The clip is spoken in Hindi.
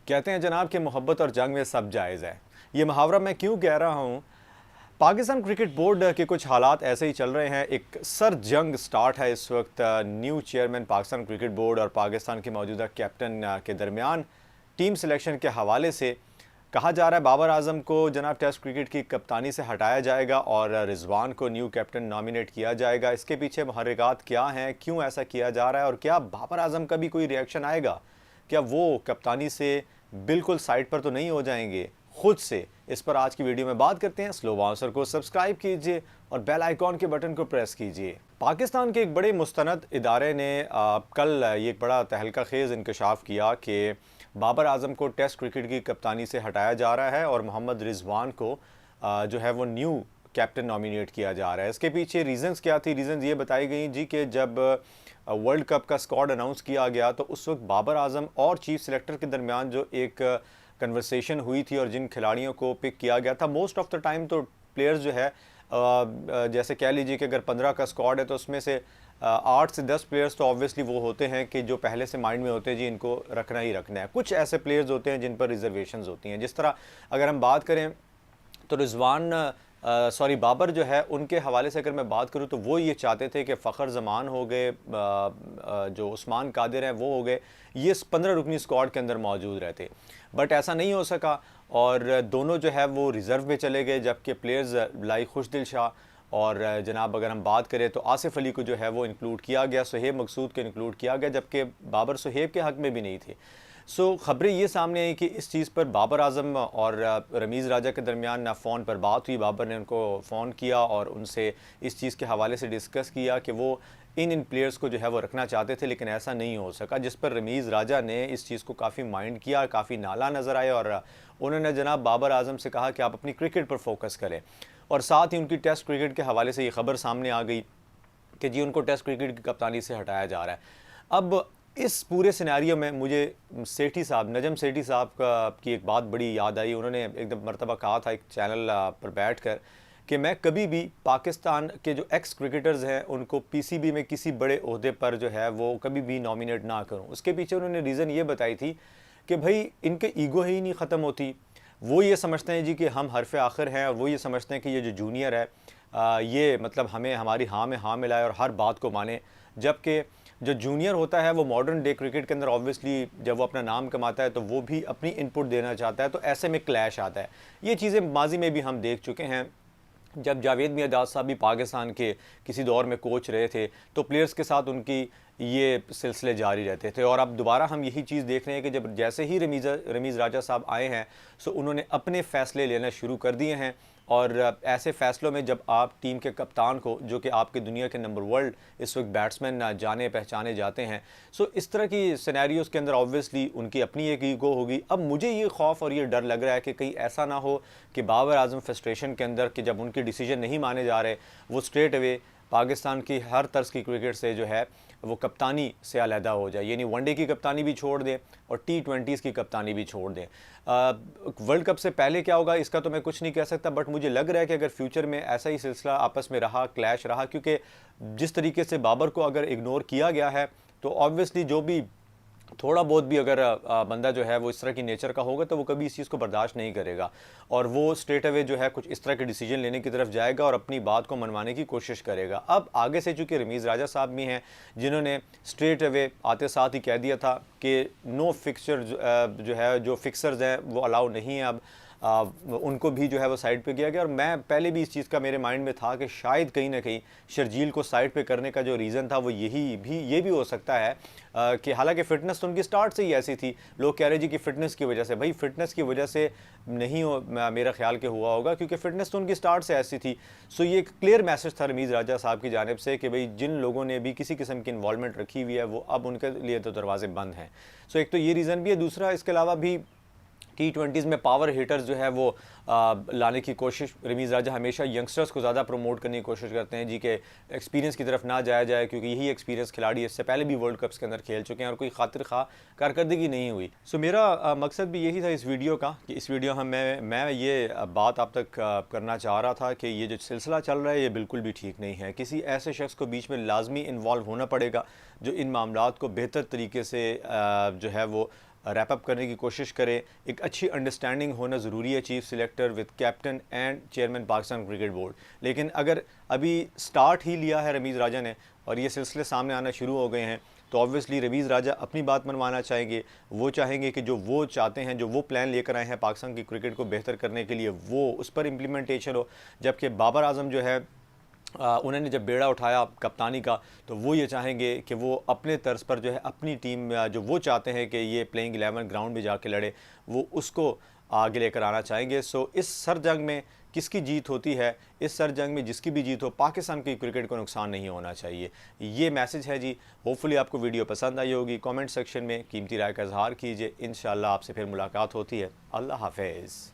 कहते हैं जनाब कि मोहब्बत और जंग में सब जायज़ है। ये मुहावरा मैं क्यों कह रहा हूँ? पाकिस्तान क्रिकेट बोर्ड के कुछ हालात ऐसे ही चल रहे हैं। एक सर जंग स्टार्ट है इस वक्त new chairman Pakistan cricket board और पाकिस्तान के मौजूदा कैप्टन के दरमियान टीम सिलेक्शन के हवाले से। कहा जा रहा है बाबर आजम को जनाब टेस्ट क्रिकेट की कप्तानी से हटाया जाएगा और रिजवान को न्यू कैप्टन नॉमिनेट किया जाएगा। इसके पीछे मुहर्रिकात क्या हैं, क्यों ऐसा किया जा रहा है और क्या बाबर आजम का भी कोई रिएक्शन आएगा? क्या वो कप्तानी से बिल्कुल साइड पर तो नहीं हो जाएंगे खुद से? इस पर आज की वीडियो में बात करते हैं। स्लो बाउंसर को सब्सक्राइब कीजिए और बेल आइकॉन के बटन को प्रेस कीजिए। पाकिस्तान के एक बड़े मुस्तनद इदारे ने कल ये एक बड़ा तहलका खेज़ इंकशाफ किया कि बाबर आजम को टेस्ट क्रिकेट की कप्तानी से हटाया जा रहा है और मोहम्मद रिजवान को जो है वो न्यू कैप्टन नॉमिनेट किया जा रहा है। इसके पीछे रीज़न्स क्या थी? रीज़न्स ये बताई गई जी कि जब वर्ल्ड कप का स्क्वाड अनाउंस किया गया तो उस वक्त बाबर आजम और चीफ सिलेक्टर के दरमियान जो एक कन्वर्सेशन हुई थी और जिन खिलाड़ियों को पिक किया गया था, मोस्ट ऑफ द टाइम तो प्लेयर्स जो है जैसे कह लीजिए कि अगर 15 का स्क्वाड है तो उसमें से 8 से 10 प्लेयर्स तो ऑब्वियसली वो होते हैं कि जो पहले से माइंड में होते हैं जी इनको रखना ही रखना है। कुछ ऐसे प्लेयर्स होते हैं जिन पर रिजर्वेशंस होती हैं। जिस तरह अगर हम बात करें तो बाबर जो है उनके हवाले से अगर मैं बात करूं तो वो ये चाहते थे कि फ़खर ज़मान हो गए, जो उस्मान कादिर हैं वो हो गए, ये 15 रुकनी स्क्वाड के अंदर मौजूद रहते, बट ऐसा नहीं हो सका और दोनों जो है वो रिज़र्व में चले गए। जबकि प्लेयर्स लाइक खुशदिल शाह और जनाब अगर हम बात करें तो आसिफ अली को जो है वो इंक्लूड किया गया, सुहेब मकसूद को इंक्लूड किया गया, जबकि बाबर सुहेब के हक़ में भी नहीं थे। खबरें ये सामने आई कि इस चीज़ पर बाबर आजम और रमीज़ राजा के दरमियान फ़ोन पर बात हुई। बाबर ने उनको फ़ोन किया और उनसे इस चीज़ के हवाले से डिस्कस किया कि वो इन प्लेयर्स को जो है वो रखना चाहते थे, लेकिन ऐसा नहीं हो सका। जिस पर रमीज़ राजा ने इस चीज़ को काफ़ी माइंड किया, काफ़ी नाला नज़र आए और उन्होंने जनाब बाबर आजम से कहा कि आप अपनी क्रिकेट पर फोकस करें। और साथ ही उनकी टेस्ट क्रिकेट के हवाले से ये खबर सामने आ गई कि जी उनको टेस्ट क्रिकेट की कप्तानी से हटाया जा रहा है। अब इस पूरे सिनेरियो में मुझे सेठी साहब, नजम सेठी साहब की एक बात बड़ी याद आई। उन्होंने एक मरतबा कहा था एक चैनल पर बैठ कर कि मैं कभी भी पाकिस्तान के जो एक्स क्रिकेटर्स हैं उनको पीसीबी में किसी बड़े ओहदे पर जो है वो कभी भी नॉमिनेट ना करूं। उसके पीछे उन्होंने रीज़न ये बताई थी कि भाई इनके ईगो ही नहीं ख़त्म होती। वो ये समझते हैं जी कि हम हरफ आखिर हैं और वो ये समझते हैं कि ये जो जूनियर है ये मतलब हमें हमारी हाँ में हाँ मिलाए और हर बात को माने। जबकि जो जूनियर होता है वो मॉडर्न डे क्रिकेट के अंदर ऑब्वियसली जब वो अपना नाम कमाता है तो वो भी अपनी इनपुट देना चाहता है, तो ऐसे में क्लैश आता है। ये चीज़ें माजी में भी हम देख चुके हैं। जब जावेद मियाँदाद साहब भी पाकिस्तान के किसी दौर में कोच रहे थे तो प्लेयर्स के साथ उनकी ये सिलसिले जारी रहते थे। और अब दोबारा हम यही चीज़ देख रहे हैं कि जब जैसे ही रमीज़ राजा साहब आए हैं सो उन्होंने अपने फ़ैसले लेना शुरू कर दिए हैं। और ऐसे फ़ैसलों में जब आप टीम के कप्तान को, जो कि आपके दुनिया के नंबर वर्ल्ड इस वक्त बैट्समैन जाने पहचाने जाते हैं, इस तरह की सिनेरियोज़ के अंदर ऑब्वियसली उनकी अपनी एक ईगो होगी। अब मुझे ये खौफ और ये डर लग रहा है कि कहीं ऐसा ना हो कि बाबर आजम फ्रस्ट्रेशन के अंदर कि जब उनके डिसीजन नहीं माने जा रहे वो स्ट्रेट अवे पाकिस्तान की हर तर्ज की क्रिकेट से जो है वो कप्तानी से अलहदा हो जाए, यानी वनडे की कप्तानी भी छोड़ दें और T20s की कप्तानी भी छोड़ दें। वर्ल्ड कप से पहले क्या होगा इसका तो मैं कुछ नहीं कह सकता, बट मुझे लग रहा है कि अगर फ्यूचर में ऐसा ही सिलसिला आपस में रहा, क्लैश रहा, क्योंकि जिस तरीके से बाबर को अगर इग्नोर किया गया है तो ऑब्वियसली जो भी थोड़ा बहुत भी अगर बंदा जो है वो इस तरह की नेचर का होगा तो वो कभी इस चीज़ को बर्दाश्त नहीं करेगा और वो स्ट्रेट अवे जो है कुछ इस तरह के डिसीजन लेने की तरफ जाएगा और अपनी बात को मनवाने की कोशिश करेगा। अब आगे से चूँकि रमीज़ राजा साहब भी हैं जिन्होंने स्ट्रेट अवे आते साथ ही कह दिया था कि नो फिक्सर जो है, जो फिक्सर्स हैं वो अलाउ नहीं है, अब उनको भी जो है वो साइड पे किया गया। और मैं पहले भी इस चीज़ का मेरे माइंड में था कि शायद कहीं ना कहीं शर्जील को साइड पे करने का जो रीज़न था वो ये भी हो सकता है कि हालांकि फ़िटनेस तो उनकी स्टार्ट से ही ऐसी थी। लोग कह रहे जी कि फ़िटनेस की वजह से, भाई फ़िटनेस की वजह से नहीं हो मेरा ख्याल के हुआ होगा, क्योंकि फ़िटनेस तो उनकी स्टार्ट से ऐसी थी। ये एक क्लियर मैसेज था रमीज़ राजा साहब की जानिब से कि भाई जिन लोगों ने भी किसी किस्म की इन्वॉल्वमेंट रखी हुई है वो अब उनके लिए तो दरवाजे बंद हैं। एक तो ये रीज़न भी है। दूसरा, इसके अलावा भी T20s में पावर हिटर्स जो है वो लाने की कोशिश, रमीज़ राजा हमेशा यंगस्टर्स को ज़्यादा प्रमोट करने की कोशिश करते हैं जी के एक्सपीरियंस की तरफ ना जाया जाए, क्योंकि यही एक्सपीरियंस खिलाड़ी इससे पहले भी वर्ल्ड कप्स के अंदर खेल चुके हैं और कोई खातिर खा कारकर्दगी नहीं हुई। मेरा मकसद भी यही था इस वीडियो का कि इस वीडियो हम मैं ये बात आप तक करना चाह रहा था कि ये जो सिलसिला चल रहा है ये बिल्कुल भी ठीक नहीं है। किसी ऐसे शख्स को बीच में लाजमी इन्वॉल्व होना पड़ेगा जो इन मामलात को बेहतर तरीके से जो है वो रैप अप करने की कोशिश करें। एक अच्छी अंडरस्टैंडिंग होना ज़रूरी है chief selector with captain and chairman Pakistan cricket board. लेकिन अगर अभी स्टार्ट ही लिया है रमीज़ राजा ने और ये सिलसिले सामने आना शुरू हो गए हैं, तो ऑब्वियसली रमीज़ राजा अपनी बात मनवाना चाहेंगे। वो चाहेंगे कि जो वो चाहते हैं, जो वो प्लान लेकर आए हैं पाकिस्तान की क्रिकेट को बेहतर करने के लिए, वो उस पर इम्प्लीमेंटेशन हो। जबकि बाबर आजम जो है उन्होंने जब बेड़ा उठाया कप्तानी का, तो वो ये चाहेंगे कि वो अपने तर्ज पर जो है अपनी टीम जो वो चाहते हैं कि ये प्लेइंग 11 ग्राउंड में जाके लड़े, वो उसको आगे लेकर आना चाहेंगे। सो इस सर जंग में किसकी जीत होती है, इस सर जंग में जिसकी भी जीत हो, पाकिस्तान की क्रिकेट को नुकसान नहीं होना चाहिए। ये मैसेज है जी। होपफुली आपको वीडियो पसंद आई होगी। कमेंट सेक्शन में कीमती राय का इजहार कीजिए। इंशाल्लाह आपसे फिर मुलाकात होती है। अल्लाह हाफिज़।